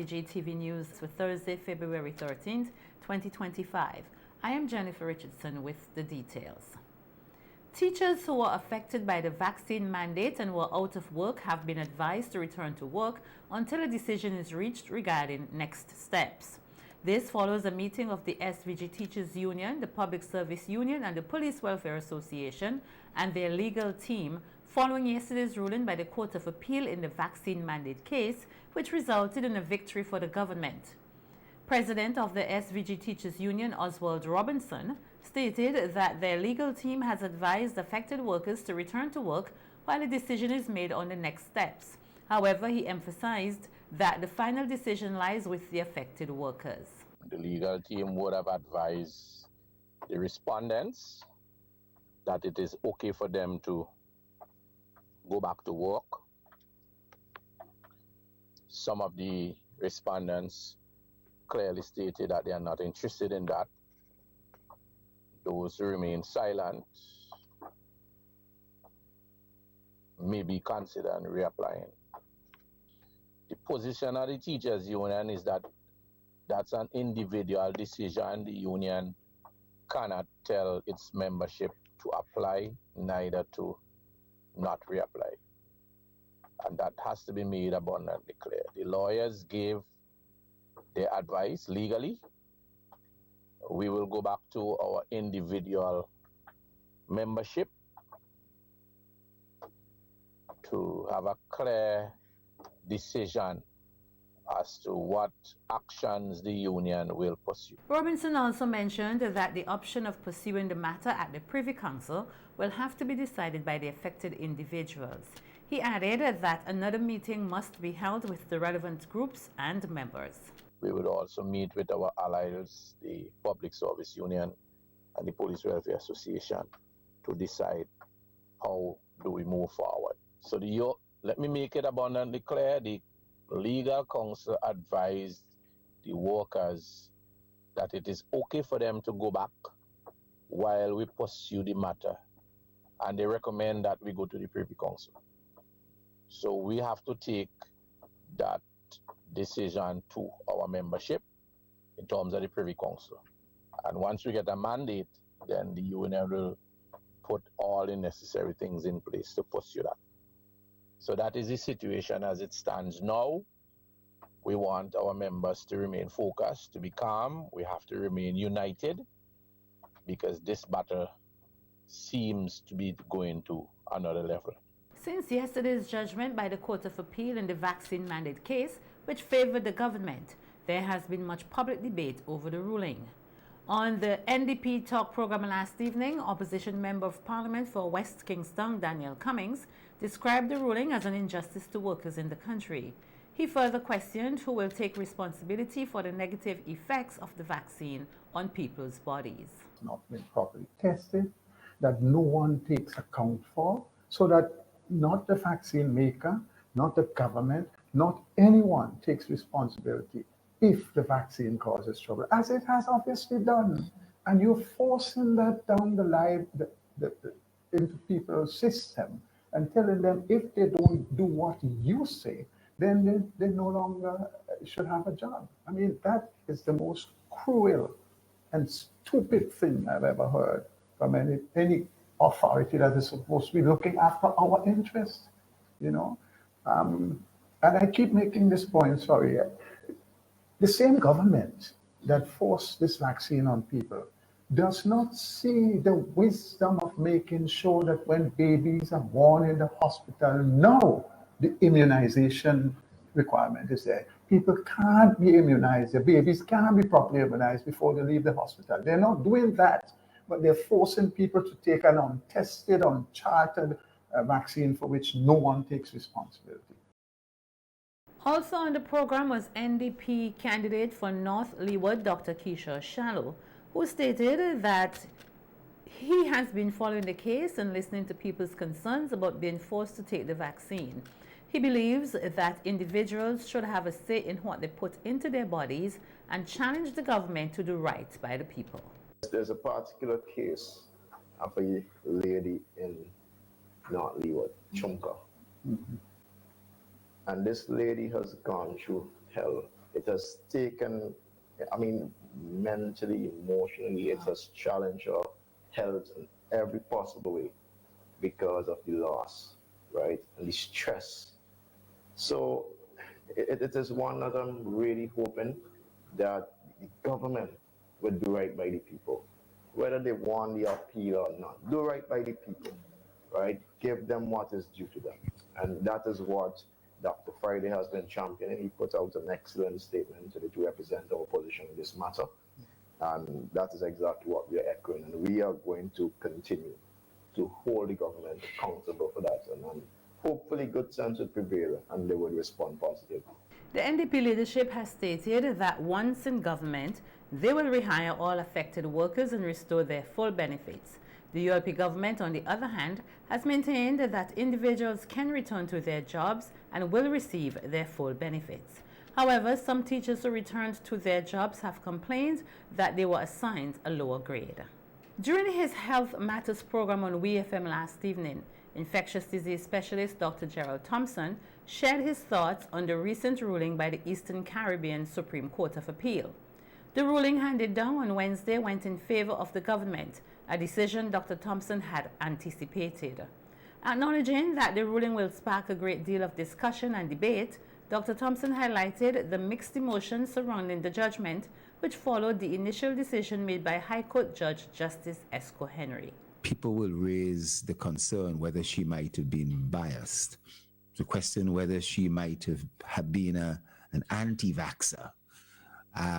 SVG-TV News for Thursday, February 13th, 2025. I am Jennifer Richardson with the details. Teachers who were affected by the vaccine mandate and were out of work have been advised to return to work until a decision is reached regarding next steps. This follows a meeting of the SVG Teachers Union, the Public Service Union, and the Police Welfare Association and their legal team following yesterday's ruling by the Court of Appeal in the vaccine mandate case, which resulted in a victory for the government. President of the SVG Teachers Union, Oswald Robinson, stated that their legal team has advised affected workers to return to work while a decision is made on the next steps. However, he emphasized that the final decision lies with the affected workers. The legal team would have advised the respondents that it is okay for them to go back to work. Some of the respondents clearly stated that they are not interested in that. Those who remain silent may be considering reapplying. The position of the teachers union is that that's an individual decision. The union cannot tell its membership to apply, neither to not reapply. And that has to be made abundantly clear. The lawyers gave their advice legally. We will go back to our individual membership to have a clear decision as to what actions the union will pursue. Robinson also mentioned that the option of pursuing the matter at the Privy Council will have to be decided by the affected individuals. He added that another meeting must be held with the relevant groups and members. We would also meet with our allies, the Public Service Union and the Police Welfare Association, to decide how do we move forward. So let me make it abundantly clear, the legal counsel advised the workers that it is okay for them to go back while we pursue the matter, and they recommend that we go to the Privy Council. So we have to take that decision to our membership in terms of the Privy Council. And once we get a mandate, then the union will put all the necessary things in place to pursue that. So that is the situation as it stands now. We want our members to remain focused, to be calm. We have to remain united because this battle seems to be going to another level. Since yesterday's judgment by the Court of Appeal in the vaccine mandate case, which favored the government, there has been much public debate over the ruling. On the NDP Talk program last evening, Opposition Member of Parliament for West Kingston, Daniel Cummings, described the ruling as an injustice to workers in the country. He further questioned who will take responsibility for the negative effects of the vaccine on people's bodies. It's not been properly tested, that no one takes account for, so that not the vaccine maker, not the government, not anyone takes responsibility if the vaccine causes trouble, as it has obviously done. And you're forcing that down the line into people's system and telling them if they don't do what you say, then they no longer should have a job. I mean, that is the most cruel and stupid thing I've ever heard from any authority that is supposed to be looking after our interests, you know. And I keep making this point, sorry. The same government that forced this vaccine on people does not see the wisdom of making sure that when babies are born in the hospital, now the immunization requirement is there. People can't be immunized. The babies can't be properly immunized before they leave the hospital. They're not doing that, but they're forcing people to take an untested, uncharted vaccine for which no one takes responsibility. Also on the program was NDP candidate for North Leeward, Dr. Keisha Shallow, who stated that he has been following the case and listening to people's concerns about being forced to take the vaccine. He believes that individuals should have a say in what they put into their bodies and challenge the government to do right by the people. There's a particular case of a lady in North Leeward, Chumka. And this lady has gone through hell. it has taken, I mean, mentally, emotionally, it has challenged our health in every possible way because of the loss, right? And the stress. So it is one that I'm really hoping that the government would do right by the people, whether they want the appeal or not. Do right by the people, right? Give them what is due to them. And that is what Dr. Friday has been championing. He put out an excellent statement to represent our position in this matter. And that is exactly what we are echoing. And we are going to continue to hold the government accountable for that. And hopefully good sense would prevail and they would respond positively. The NDP leadership has stated that once in government, they will rehire all affected workers and restore their full benefits. The ULP government, on the other hand, has maintained that individuals can return to their jobs and will receive their full benefits. However, some teachers who returned to their jobs have complained that they were assigned a lower grade. During his Health Matters program on WeFM last evening, infectious disease specialist Dr. Gerald Thompson shared his thoughts on the recent ruling by the Eastern Caribbean Supreme Court of Appeal. The ruling handed down on Wednesday went in favor of the government, a decision Dr. Thompson had anticipated. Acknowledging that the ruling will spark a great deal of discussion and debate, Dr. Thompson highlighted the mixed emotions surrounding the judgment, which followed the initial decision made by High Court Judge Justice Esco Henry. People will raise the concern whether she might have been biased, to question whether she might have been an anti-vaxxer,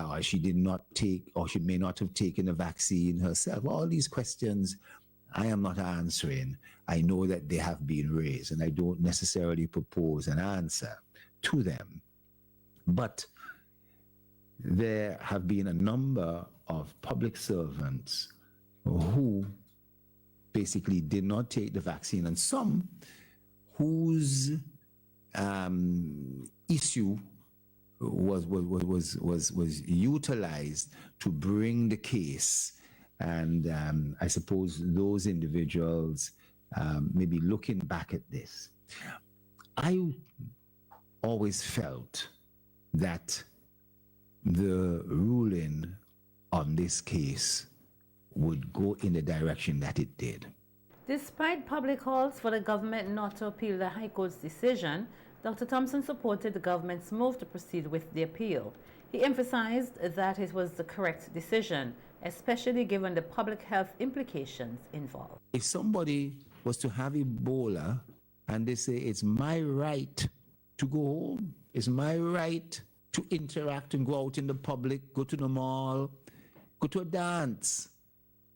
or she did not take, or she may not have taken the vaccine herself. All these questions I am not answering. I know that they have been raised, and I don't necessarily propose an answer to them. But there have been a number of public servants who basically did not take the vaccine, and some whose issue was utilized to bring the case. And I suppose those individuals may be looking back at this. I always felt that the ruling on this case would go in the direction that it did. Despite public calls for the government not to appeal the High Court's decision, Dr. Thompson supported the government's move to proceed with the appeal. He emphasized that it was the correct decision, especially given the public health implications involved. If somebody was to have Ebola and they say, it's my right to go home, it's my right to interact and go out in the public, go to the mall, go to a dance,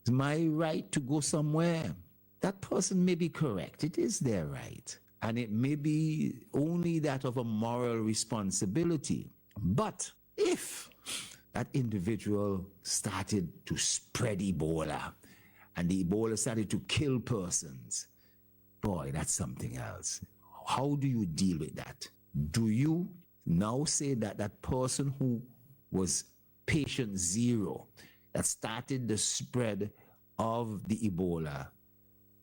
it's my right to go somewhere, that person may be correct. It is their right. And it may be only that of a moral responsibility. But if that individual started to spread Ebola and the Ebola started to kill persons, boy, that's something else. How do you deal with that? Do you now say that that person who was patient zero, that started the spread of the Ebola,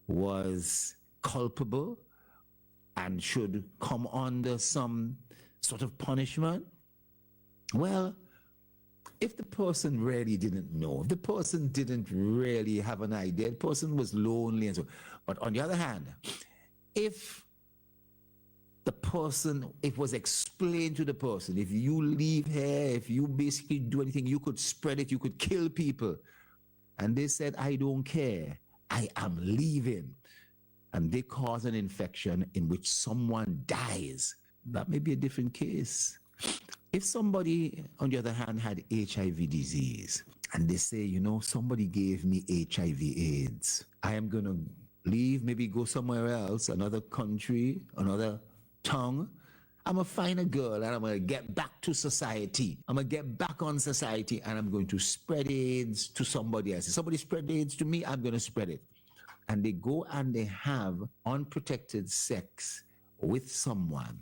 was culpable and should come under some sort of punishment? Well, if the person really didn't know, if the person didn't really have an idea, the person was lonely and so, but on the other hand, if the person, it was explained to the person, if you leave here, if you basically do anything, you could spread it, you could kill people. And they said, I don't care, I am leaving. And they cause an infection in which someone dies. That may be a different case. If somebody, on the other hand, had HIV disease, and they say, you know, somebody gave me HIV/AIDS, I am going to leave, maybe go somewhere else, another country, another tongue. I'm going to find a girl and I'm going to get back to society. I'm going to get back on society and I'm going to spread AIDS to somebody else. If somebody spread AIDS to me, I'm going to spread it. And they go and they have unprotected sex with someone.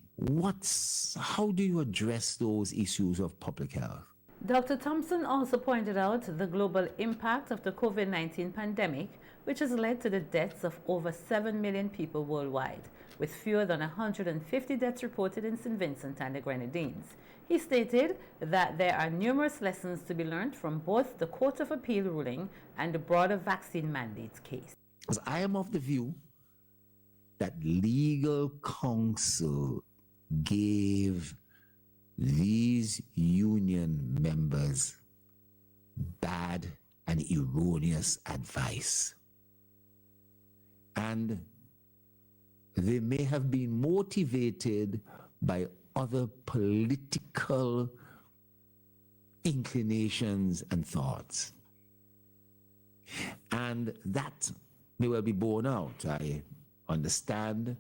How do you address those issues of public health? Dr. Thompson also pointed out the global impact of the COVID-19 pandemic, which has led to the deaths of over 7 million people worldwide, with fewer than 150 deaths reported in St. Vincent and the Grenadines. He stated that there are numerous lessons to be learned from both the Court of Appeal ruling and the broader vaccine mandates case. Because I am of the view that legal counsel gave these union members bad and erroneous advice. And they may have been motivated by other political inclinations and thoughts. And that may well be borne out. I understand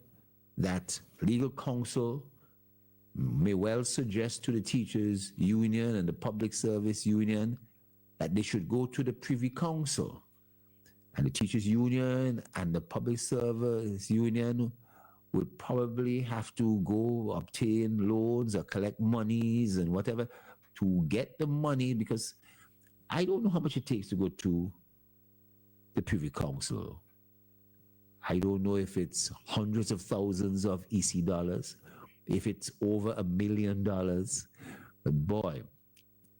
that legal counsel may well suggest to the teachers union and the public service union that they should go to the Privy Council. And the teachers union and the public service union would probably have to go obtain loans or collect monies and whatever to get the money, because I don't know how much it takes to go to the Privy Council. I don't know if it's hundreds of thousands of EC dollars, if it's over $1 million, but boy,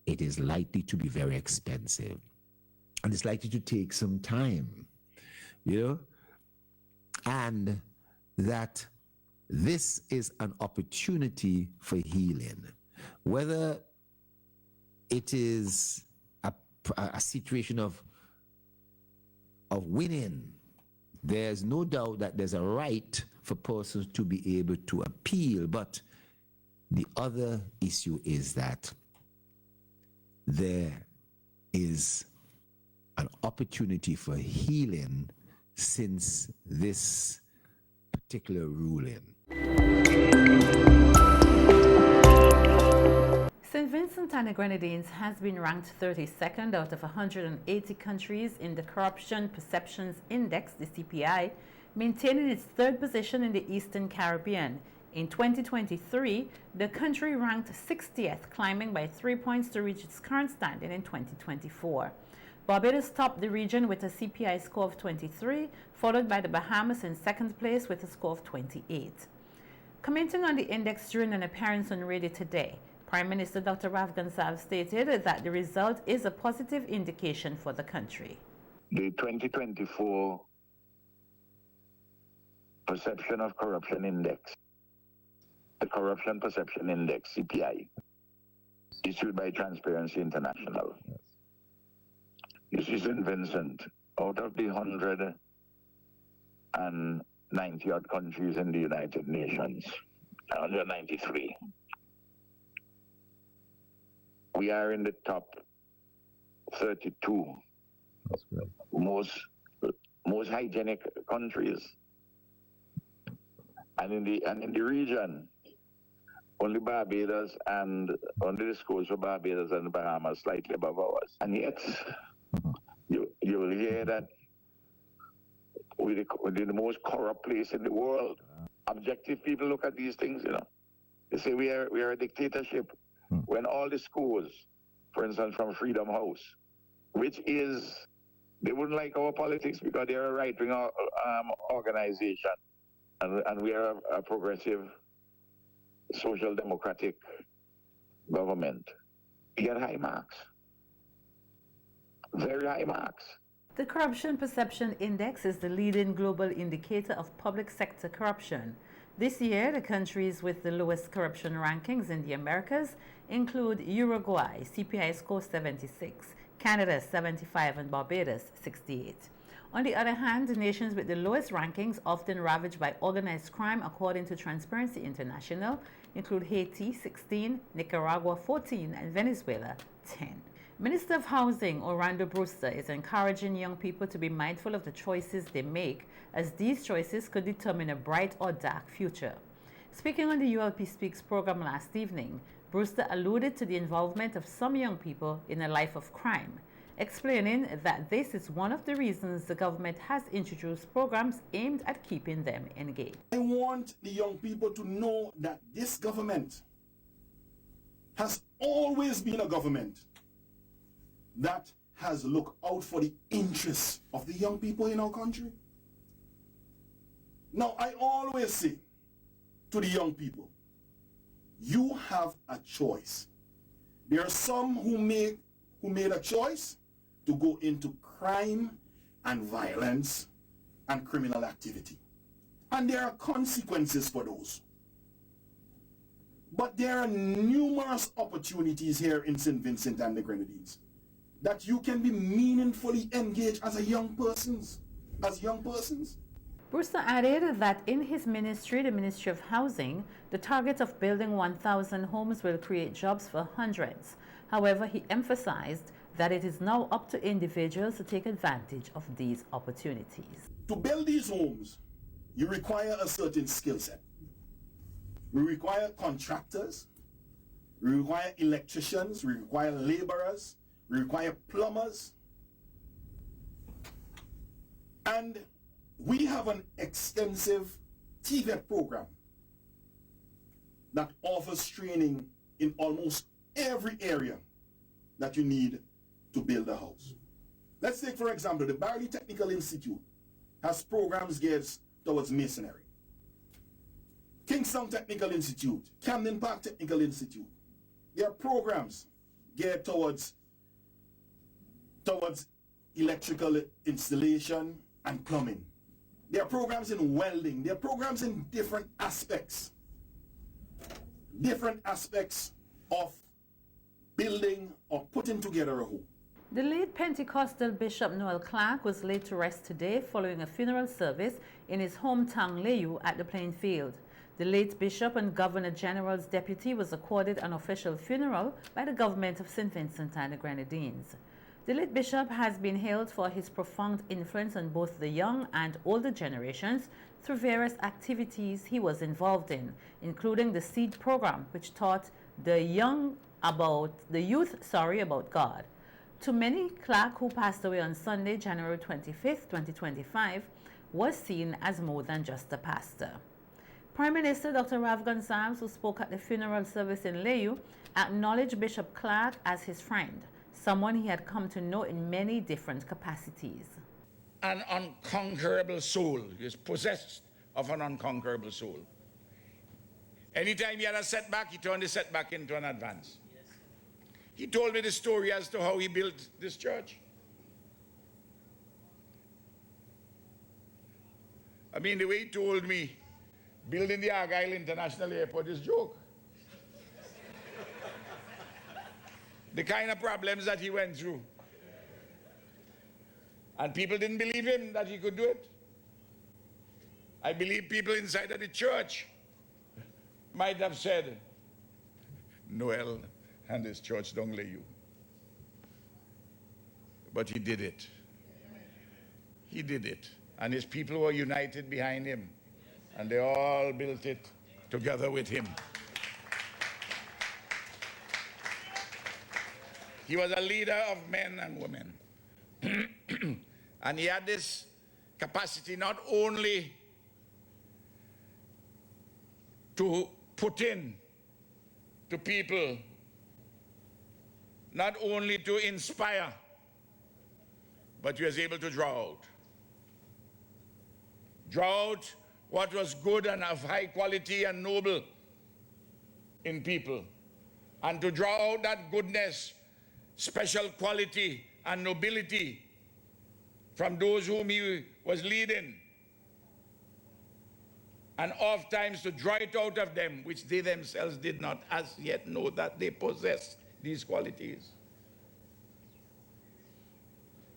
it is likely to be very expensive. And it's likely to take some time, you know? And that this is an opportunity for healing. Whether it is a situation of winning, there's no doubt that there's a right for persons to be able to appeal, but the other issue is that there is an opportunity for healing since this particular ruling. St. Vincent and the Grenadines has been ranked 32nd out of 180 countries in the Corruption Perceptions Index, the CPI, maintaining its third position in the Eastern Caribbean. In 2023, the country ranked 60th, climbing by 3 points to reach its current standing in 2024. Barbados topped the region with a CPI score of 23, followed by the Bahamas in second place with a score of 28. Commenting on the index during an appearance on Radio Today, Prime Minister Dr. Raf Gonsalves stated that the result is a positive indication for the country. The 2024 Perception of Corruption Index, the Corruption Perception Index, CPI, issued by Transparency International. This is St. Vincent, out of the 190 odd countries in the United Nations, 193. We are in the top 32 most hygienic countries, and in the region, only Barbados and only the scores for Barbados and the Bahamas slightly above ours, and yet you will hear that we're the most corrupt place in the world. Objective people look at these things, you know. They say we are a dictatorship. When all the schools, for instance, from Freedom House, which is, they wouldn't like our politics because they're a right-wing organization, and we are a progressive social democratic government. We get high marks, very high marks. The Corruption Perception Index is the leading global indicator of public sector corruption. This year, the countries with the lowest corruption rankings in the Americas include Uruguay, CPI score 76, Canada 75, and Barbados 68. On the other hand, the nations with the lowest rankings, often ravaged by organized crime according to Transparency International, include Haiti 16, Nicaragua 14, and Venezuela 10. Minister of Housing Orlando Brewster is encouraging young people to be mindful of the choices they make, as these choices could determine a bright or dark future. Speaking on the ULP Speaks program last evening, Brewster alluded to the involvement of some young people in a life of crime, explaining that this is one of the reasons the government has introduced programs aimed at keeping them engaged. I want the young people to know that this government has always been a government that has looked out for the interests of the young people in our country. Now, I always say to the young people, you have a choice. There are some who made a choice to go into crime and violence and criminal activity. And there are consequences for those. But there are numerous opportunities here in St. Vincent and the Grenadines that you can be meaningfully engaged as young persons. Brewster added that in his ministry, the Ministry of Housing, the target of building 1,000 homes will create jobs for hundreds. However, he emphasized that it is now up to individuals to take advantage of these opportunities. To build these homes, you require a certain skill set. We require contractors, we require electricians, we require laborers, we require plumbers. And we have an extensive TVET program that offers training in almost every area that you need to build a house. Let's take, for example, the Barley Technical Institute has programs geared towards masonry. Kingston Technical Institute, Camden Park Technical Institute, there are programs geared towards electrical installation and plumbing. There are programs in welding. There are programs in different aspects of building or putting together a home. The late Pentecostal Bishop Noel Clark was laid to rest today following a funeral service in his hometown Leyu at the playing field. The late bishop and Governor General's deputy was accorded an official funeral by the government of St. Vincent and the Grenadines. The late bishop has been hailed for his profound influence on both the young and older generations through various activities he was involved in, including the Seed program, which taught the youth about God. To many, Clark, who passed away on Sunday, January 25th, 2025, was seen as more than just a pastor. Prime Minister Dr. Rav Gonsalves, who spoke at the funeral service in Leyu, acknowledged Bishop Clark as his friend, someone he had come to know in many different capacities. An unconquerable soul. He is possessed of an unconquerable soul. Anytime he had a setback, he turned the setback into an advance. He told me the story as to how he built this church. I mean, the way he told me, building the Argyle International Airport is a joke. The kind of problems that he went through. And people didn't believe him that he could do it. I believe people inside of the church might have said, Noel and his church don't lay you. But he did it. He did it. And his people were united behind him. And they all built it together with him. He was a leader of men and women. And he had this capacity not only to put in to people, not only to inspire, but he was able to draw out. Draw out what was good and of high quality and noble in people. And to draw out that goodness, special quality and nobility from those whom he was leading. And oftentimes to draw it out of them, which they themselves did not as yet know that they possessed these qualities.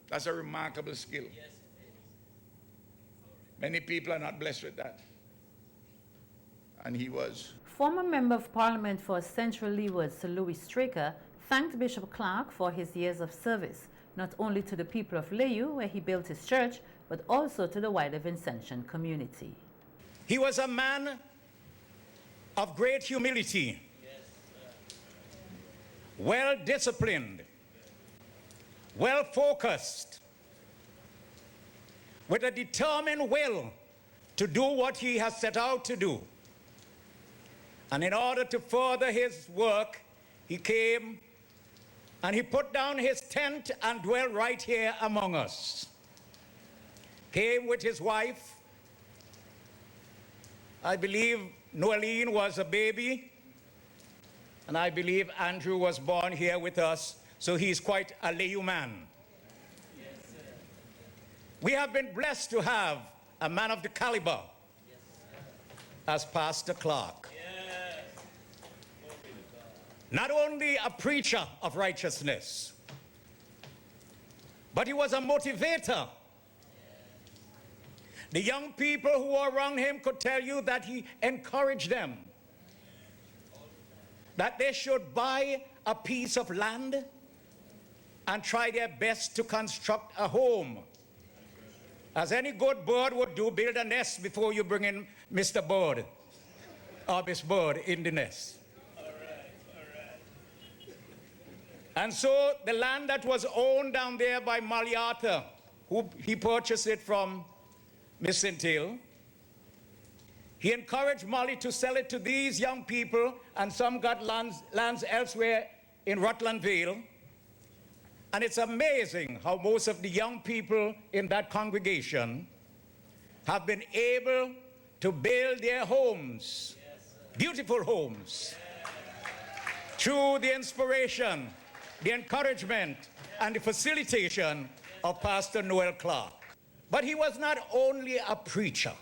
That's a remarkable skill. Many people are not blessed with that. And he was. Former Member of Parliament for Central Leeward, Sir Louis Straker, thanked Bishop Clark for his years of service, not only to the people of Leyu, where he built his church, but also to the wider Vincentian community. He was a man of great humility, well disciplined, well focused, with a determined will to do what he has set out to do. And in order to further his work, he came and he put down his tent and dwelt right here among us. Came with his wife. I believe Noeline was a baby. And I believe Andrew was born here with us, so he's quite a layman. We have been blessed to have a man of the caliber as Pastor Clark. Not only a preacher of righteousness, but he was a motivator. The young people who were around him could tell you that he encouraged them, that they should buy a piece of land and try their best to construct a home. As any good bird would do, build a nest before you bring in Mr. Bird or Miss Bird in the nest. And so the land that was owned down there by Molly Arthur, who he purchased it from Miss Centil, he encouraged Molly to sell it to these young people, and some got lands elsewhere in Rutland Vale. And it's amazing how most of the young people in that congregation have been able to build their homes, beautiful homes, through the inspiration, the encouragement, and the facilitation of Pastor Noel Clark. But he was not only a preacher.